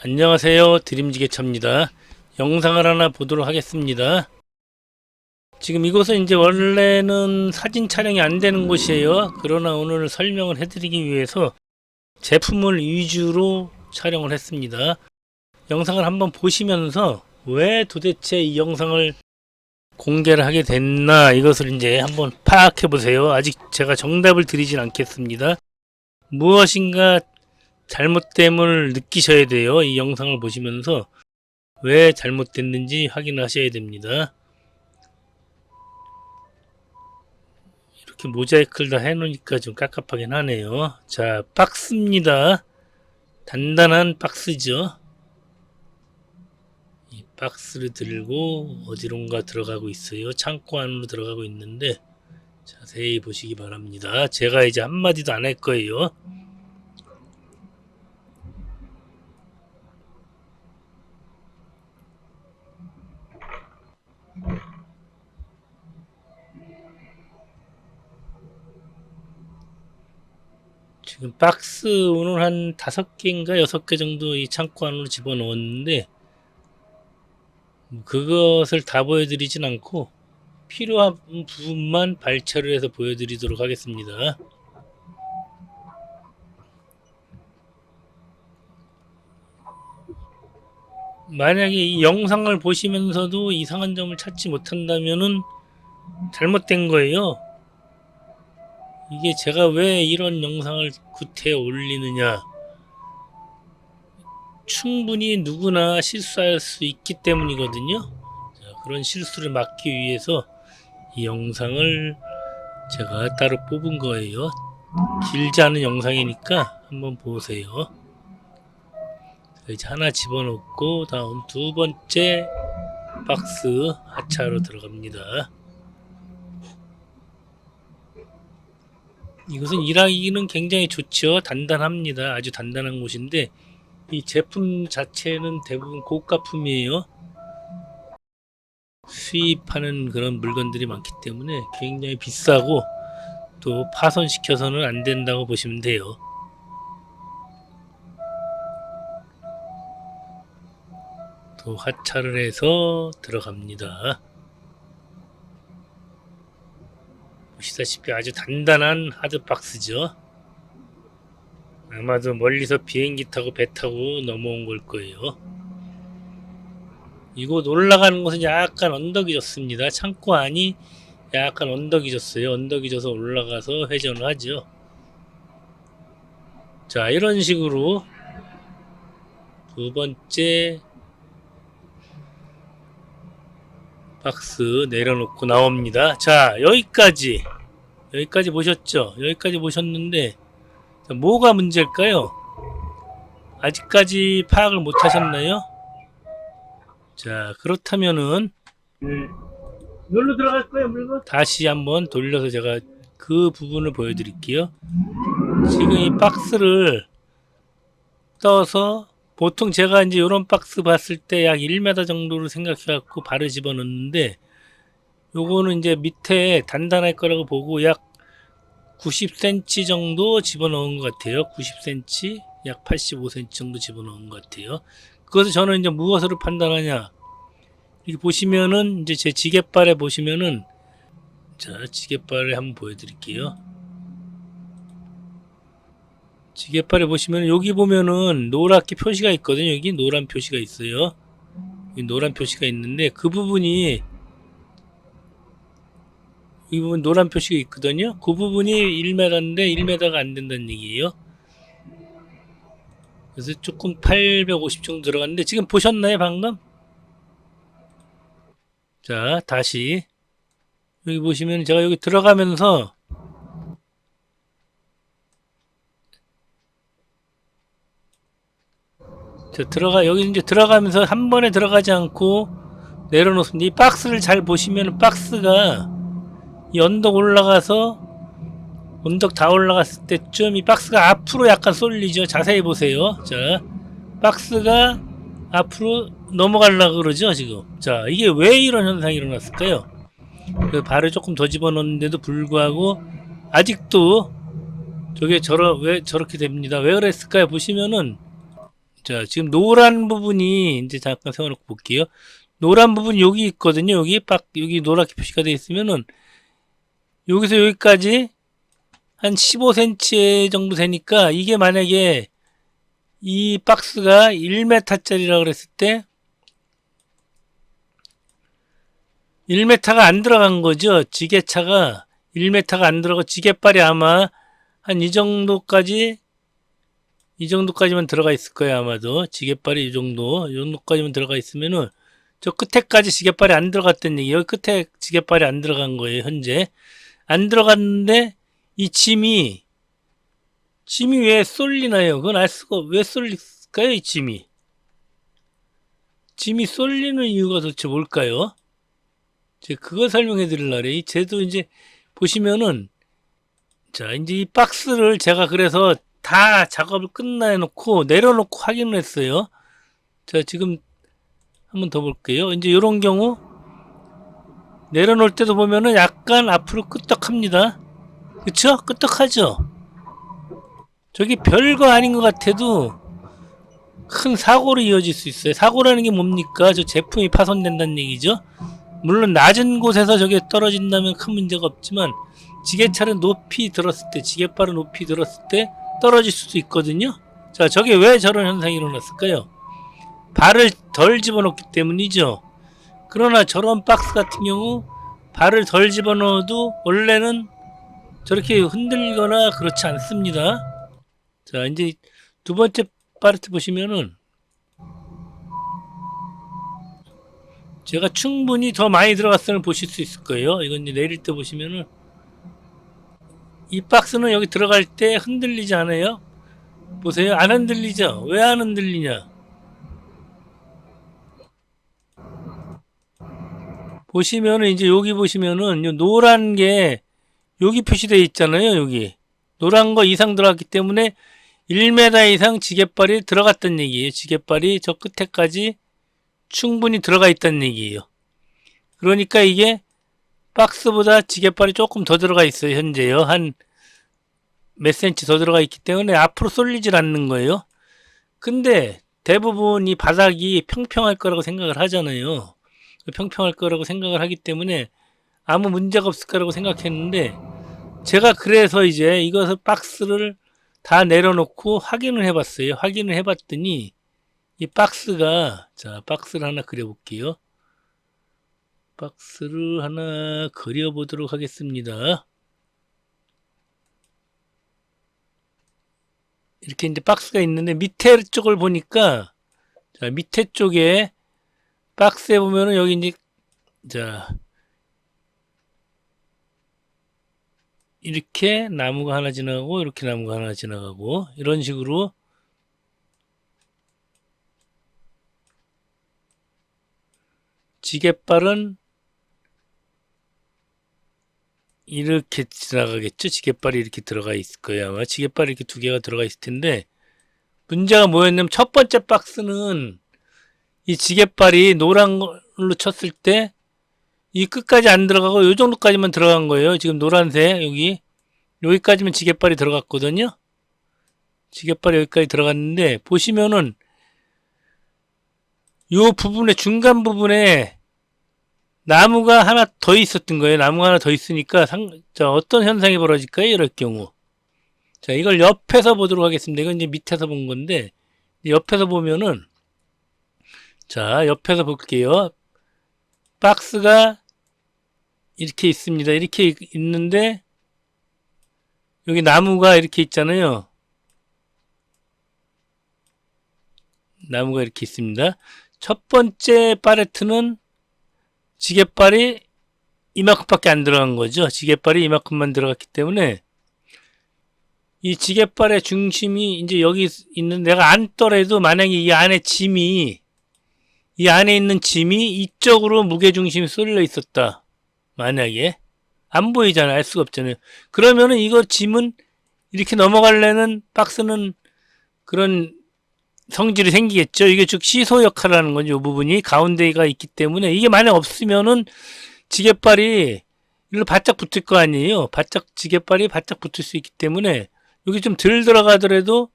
안녕하세요, 드림지게차입니다. 영상을 하나 보도록 하겠습니다. 지금 이곳은 이제 원래는 사진 촬영이 안 되는 곳이에요. 그러나 오늘 설명을 해드리기 위해서 제품을 위주로 촬영을 했습니다. 영상을 한번 보시면서 왜 도대체 이 영상을 공개를 하게 됐나, 이것을 이제 한번 파악해 보세요. 아직 제가 정답을 드리진 않겠습니다. 무엇인가 잘못됨을 느끼셔야 돼요. 이 영상을 보시면서 왜 잘못됐는지 확인하셔야 됩니다. 이렇게 모자이크를 다 해놓으니까 좀 깝깝하긴 하네요. 자, 박스입니다. 단단한 박스죠. 이 박스를 들고 어디론가 들어가고 있어요. 창고 안으로 들어가고 있는데 자세히 보시기 바랍니다. 제가 이제 한마디도 안 할 거예요. 지금 박스 오늘 한 5개인가 6개 정도 이 창고 안으로 집어넣었는데 그것을 다 보여드리진 않고 필요한 부분만 발췌를 해서 보여드리도록 하겠습니다. 만약에 이 영상을 보시면서도 이상한 점을 찾지 못한다면은 잘못된 거예요. 이게 제가 왜 이런 영상을 구태에 올리느냐, 충분히 누구나 실수할 수 있기 때문이거든요. 자, 그런 실수를 막기 위해서 이 영상을 제가 따로 뽑은 거예요. 길지 않은 영상이니까 한번 보세요. 이제 하나 집어넣고 다음 두 번째 박스 하차로 들어갑니다. 이것은 일하기는 굉장히 좋죠. 단단합니다. 아주 단단한 곳인데 이 제품 자체는 대부분 고가품이에요. 수입하는 그런 물건들이 많기 때문에 굉장히 비싸고 또 파손시켜서는 안 된다고 보시면 돼요. 또 하차를 해서 들어갑니다. 보시다시피 아주 단단한 하드박스죠. 아마도 멀리서 비행기 타고 배 타고 넘어온 걸 거예요. 이곳 올라가는 곳은 약간 언덕이 졌습니다. 창고 안이 약간 언덕이 졌어요. 언덕이 져서 올라가서 회전을 하죠. 자, 이런 식으로 두 번째 박스 내려놓고 나옵니다. 자, 여기까지 보셨죠? 여기까지 보셨는데 자, 뭐가 문제일까요? 아직까지 파악을 못 하셨나요? 자, 그렇다면은 여기로 들어갈 거예요, 물건? 다시 한번 돌려서 제가 그 부분을 보여드릴게요. 지금 이 박스를 떠서 보통 제가 이제 이런 박스 봤을 때 약 1m 정도를 생각해 갖고 발을 집어넣는데 요거는 이제 밑에 단단할 거라고 보고 약 90cm 정도 집어넣은 것 같아요. 90cm, 약 85cm 정도 집어넣은 것 같아요. 그것을 저는 이제 무엇으로 판단하냐? 이렇게 보시면은 이제 제 지게발에 보시면은 자, 지게발을 한번 보여드릴게요. 지게발에 보시면 여기 보면은 노랗게 표시가 있거든요. 여기 노란 표시가 있어요. 여기 노란 표시가 있는데 그 부분이 이 부분 노란 표시가 있거든요. 그 부분이 1m인데 1m가 안 된다는 얘기예요. 그래서 조금 850 정도 들어갔는데 지금 보셨나요, 방금? 자, 다시 여기 보시면 제가 여기 들어가면서 여기 이제 들어가면서 한 번에 들어가지 않고 내려놓습니다. 이 박스를 잘 보시면 박스가 이 언덕 올라가서 언덕 다 올라갔을 때쯤 이 박스가 앞으로 약간 쏠리죠. 자세히 보세요. 자, 박스가 앞으로 넘어가려고 그러죠, 지금. 자, 이게 왜 이런 현상이 일어났을까요? 그 발을 조금 더 집어넣는데도 불구하고 아직도 저게 왜 저렇게 됩니다. 왜 그랬을까요? 보시면은 자, 지금 노란 부분이 이제 잠깐 세워놓고 볼게요. 노란 부분 여기 있거든요. 여기 노랗게 표시가 되어 있으면은 여기서 여기까지 한 15cm 정도 되니까 이게 만약에 이 박스가 1m짜리라고 그랬을 때 1m가 안 들어간 거죠. 지게차가 1m가 안 들어가고 지게발이 아마 한 이 정도까지만 들어가 있을 거예요. 아마도 지게발이 이 정도까지만 들어가 있으면은 저 끝에까지 지게발이 안 들어갔던 얘기. 여기 끝에 지게발이 안 들어간 거예요. 현재 안 들어갔는데 이 짐이 왜 쏠리나요? 그건 알 수가. 왜 쏠릴까요? 이 짐이 쏠리는 이유가 도대체 뭘까요? 제가 그걸 설명해 드리려래. 이 쟤도 이제 보시면은, 자, 이제 이 박스를 제가 그래서 다 작업을 끝내놓고 내려놓고 확인을 했어요. 자, 지금 한번 더 볼게요. 이제 이런 경우 내려놓을 때도 보면은 약간 앞으로 끄떡합니다. 그쵸? 끄떡하죠? 저기 별거 아닌 것 같아도 큰 사고로 이어질 수 있어요. 사고라는 게 뭡니까? 저 제품이 파손된다는 얘기죠. 물론 낮은 곳에서 저게 떨어진다면 큰 문제가 없지만 지게차를 높이 들었을 때, 지게발을 높이 들었을 때 떨어질 수도 있거든요. 자, 저게 왜 저런 현상이 일어났을까요? 발을 덜 집어넣기 때문이죠. 그러나 저런 박스 같은 경우 발을 덜 집어넣어도 원래는 저렇게 흔들거나 그렇지 않습니다. 자, 이제 두 번째 파트 보시면은 제가 충분히 더 많이 들어갔음을 보실 수 있을 거예요. 이건 이제 내릴 때 보시면은 이 박스는 여기 들어갈 때 흔들리지 않아요? 보세요. 안 흔들리죠? 왜 안 흔들리냐? 보시면은 이제 여기 보시면은 요 노란 게 여기 표시되어 있잖아요. 여기 노란 거 이상 들어갔기 때문에 1m 이상 지게발이 들어갔다는 얘기예요. 지게발이 저 끝에까지 충분히 들어가 있다는 얘기예요. 그러니까 이게 박스보다 지게발이 조금 더 들어가 있어요. 현재요. 한 몇 센치 더 들어가 있기 때문에 앞으로 쏠리질 않는 거예요. 근데 대부분 이 바닥이 평평할 거라고 생각을 하잖아요. 평평할 거라고 생각을 하기 때문에 아무 문제가 없을 거라고 생각했는데 제가 그래서 이제 이것을 박스를 다 내려놓고 확인을 해봤어요. 확인을 해봤더니 이 박스가, 자, 박스를 하나 그려볼게요. 박스를 하나 그려보도록 하겠습니다. 이렇게 이제 박스가 있는데 밑에 쪽을 보니까, 자, 밑에 쪽에 박스에 보면은 여기 이제, 자, 이렇게 나무가 하나 지나가고 이렇게 나무가 하나 지나가고 이런 식으로 지게발은 이렇게 지나가겠죠. 지게발이 이렇게 들어가 있을 거예요. 아마 지게발이 이렇게 두 개가 들어가 있을 텐데 문제가 뭐였냐면 첫 번째 박스는 이 지게발이 노란 걸로 쳤을 때 이 끝까지 안 들어가고 요 정도까지만 들어간 거예요. 지금 노란색 여기까지만 지게발이 들어갔거든요. 지게발이 여기까지 들어갔는데 보시면은 요 부분에 중간 부분에 나무가 하나 더 있었던 거예요. 나무가 하나 더 있으니까 자, 어떤 현상이 벌어질까요? 이럴 경우. 자, 이걸 옆에서 보도록 하겠습니다. 이건 이제 밑에서 본 건데 옆에서 보면은, 자, 옆에서 볼게요. 박스가 이렇게 있습니다. 이렇게 있는데 여기 나무가 이렇게 있잖아요. 나무가 이렇게 있습니다. 첫 번째 팔레트는 지게발이 이만큼밖에 안 들어간 거죠. 지게발이 이만큼만 들어갔기 때문에 이 지게발의 중심이 이제 여기 있는, 내가 안더라도 만약에 이 안에 있는 짐이 이쪽으로 무게중심이 쏠려 있었다. 만약에 안 보이잖아요. 알 수가 없잖아요. 그러면은 이거 짐은 이렇게 넘어가려는 박스는 그런 성질이 생기겠죠. 이게 즉 시소 역할을 하는 거죠. 이 부분이 가운데가 있기 때문에 이게 만약 없으면은 지게발이 일로 바짝 붙을 거 아니에요. 지게발이 바짝 붙을 수 있기 때문에 여기 좀 덜 들어가더라도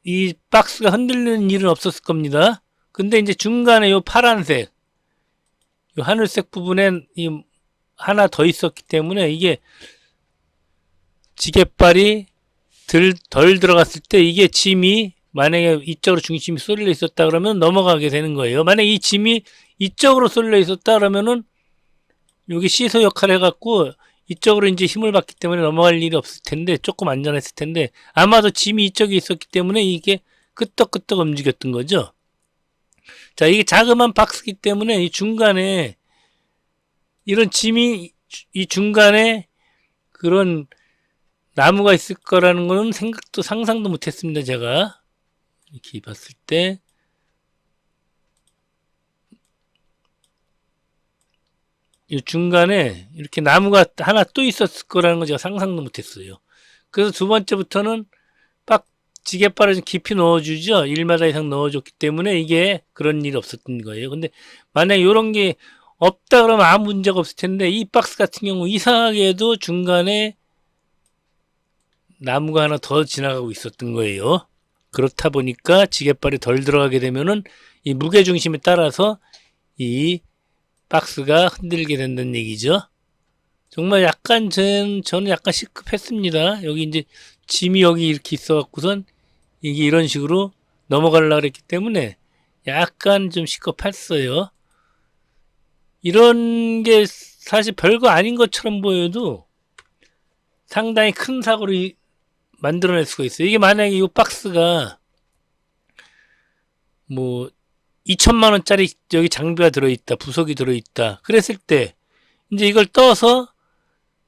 이 박스가 흔들리는 일은 없었을 겁니다. 근데 이제 중간에 요 파란색, 요 하늘색 부분에 이 하나 더 있었기 때문에 이게 지게발이 덜 들어갔을 때 이게 짐이 만약에 이쪽으로 중심이 쏠려 있었다 그러면 넘어가게 되는 거예요. 만약에 이 짐이 이쪽으로 쏠려 있었다 그러면은 여기 시소 역할을 해갖고 이쪽으로 이제 힘을 받기 때문에 넘어갈 일이 없을 텐데 조금 안전했을 텐데 아마도 짐이 이쪽에 있었기 때문에 이게 끄떡끄떡 움직였던 거죠. 자, 이게 자그마한 박스기 때문에 이 중간에 이런 짐이 이 중간에 그런 나무가 있을 거라는 거는 상상도 못했습니다. 제가 이렇게 봤을 때 이 중간에 이렇게 나무가 하나 또 있었을 거라는 거 제가 상상도 못했어요. 그래서 두 번째부터는 지게발을 좀 깊이 넣어주죠. 1m 이상 넣어줬기 때문에 이게 그런 일이 없었던 거예요. 근데 만약에 이런 게 없다 그러면 아무 문제가 없을 텐데 이 박스 같은 경우 이상하게도 중간에 나무가 하나 더 지나가고 있었던 거예요. 그렇다 보니까 지게발이 덜 들어가게 되면은 이 무게중심에 따라서 이 박스가 흔들게 된다는 얘기죠. 정말 약간 저는 약간 시급했습니다. 여기 이제 짐이 여기 이렇게 있어갖고선 이게 이런 식으로 넘어가려고 그랬기 때문에 약간 좀 시급했어요. 이런 게 사실 별거 아닌 것처럼 보여도 상당히 큰 사고를 만들어낼 수가 있어요. 이게 만약에 이 박스가 뭐 2천만 원짜리 여기 장비가 들어있다, 부속이 들어있다. 그랬을 때 이제 이걸 떠서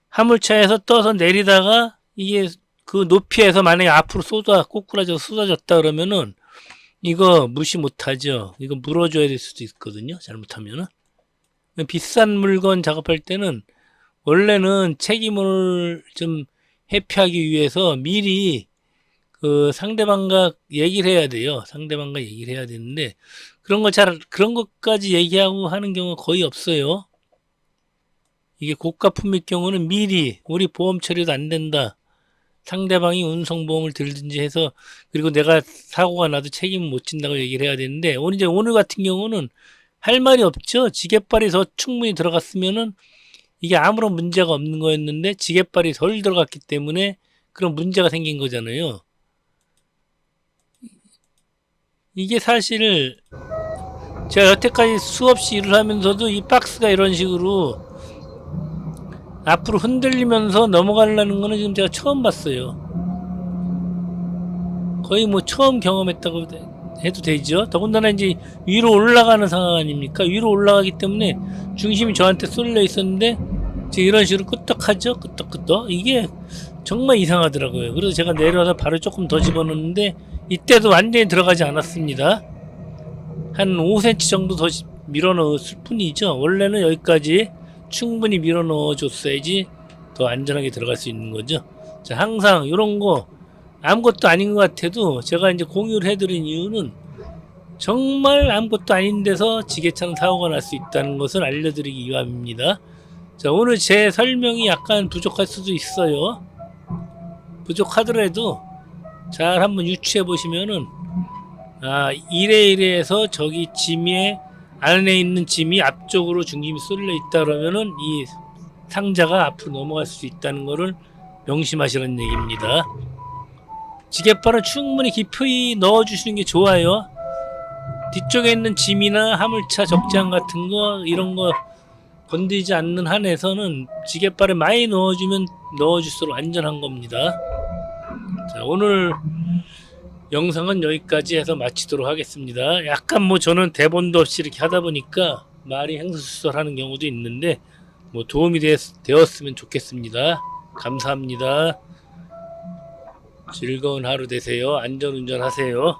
화물차에서 떠서 내리다가 이게 그 높이에서 만약에 앞으로 꼬꾸라져서 쏟아졌다 그러면은 이거 무시 못하죠. 이거 물어줘야 될 수도 있거든요. 잘못하면은. 비싼 물건 작업할 때는 원래는 책임을 좀 회피하기 위해서 미리 그 상대방과 얘기를 해야 돼요. 상대방과 얘기를 해야 되는데 그런 것까지 얘기하고 하는 경우가 거의 없어요. 이게 고가품일 경우는 미리 우리 보험 처리도 안 된다. 상대방이 운송보험을 들든지 해서 그리고 내가 사고가 나도 책임을 못 진다고 얘기를 해야 되는데 오늘 같은 경우는 할 말이 없죠. 지게발이 더 충분히 들어갔으면은 이게 아무런 문제가 없는 거였는데 지게발이 덜 들어갔기 때문에 그런 문제가 생긴 거잖아요. 이게 사실 제가 여태까지 수없이 일을 하면서도 이 박스가 이런 식으로 앞으로 흔들리면서 넘어가려는 거는 지금 제가 처음 봤어요. 거의 뭐 처음 경험했다고 해도 되죠. 더군다나 이제 위로 올라가는 상황 아닙니까? 위로 올라가기 때문에 중심이 저한테 쏠려 있었는데 지금 이런 식으로 끄떡하죠. 끄떡끄떡. 이게 정말 이상하더라고요. 그래서 제가 내려와서 발을 조금 더 집어넣는데 이때도 완전히 들어가지 않았습니다. 한 5cm 정도 더 밀어 넣었을 뿐이죠. 원래는 여기까지 충분히 밀어 넣어 줬어야지 더 안전하게 들어갈 수 있는 거죠. 자, 항상 이런 거 아무것도 아닌 것 같아도 제가 이제 공유를 해드린 이유는 정말 아무것도 아닌 데서 지게차는 사고가 날 수 있다는 것을 알려드리기 위함입니다. 자, 오늘 제 설명이 약간 부족할 수도 있어요. 부족하더라도 잘 한번 유추해 보시면은 이래이래해서 저기 짐에 안에 있는 짐이 앞쪽으로 중심이 쏠려 있다 그러면은 이 상자가 앞으로 넘어갈 수 있다는 것을 명심하시라는 얘기입니다. 지게발은 충분히 깊이 넣어주시는 게 좋아요. 뒤쪽에 있는 짐이나 화물차 적재함 같은 거 이런 거 건드리지 않는 한에서는 지게발을 많이 넣어줄수록 안전한 겁니다. 자, 오늘 영상은 여기까지 해서 마치도록 하겠습니다. 약간 뭐 저는 대본도 없이 이렇게 하다 보니까 말이 횡설수설하는 경우도 있는데 뭐 도움이 되었으면 좋겠습니다. 감사합니다. 즐거운 하루 되세요. 안전운전 하세요.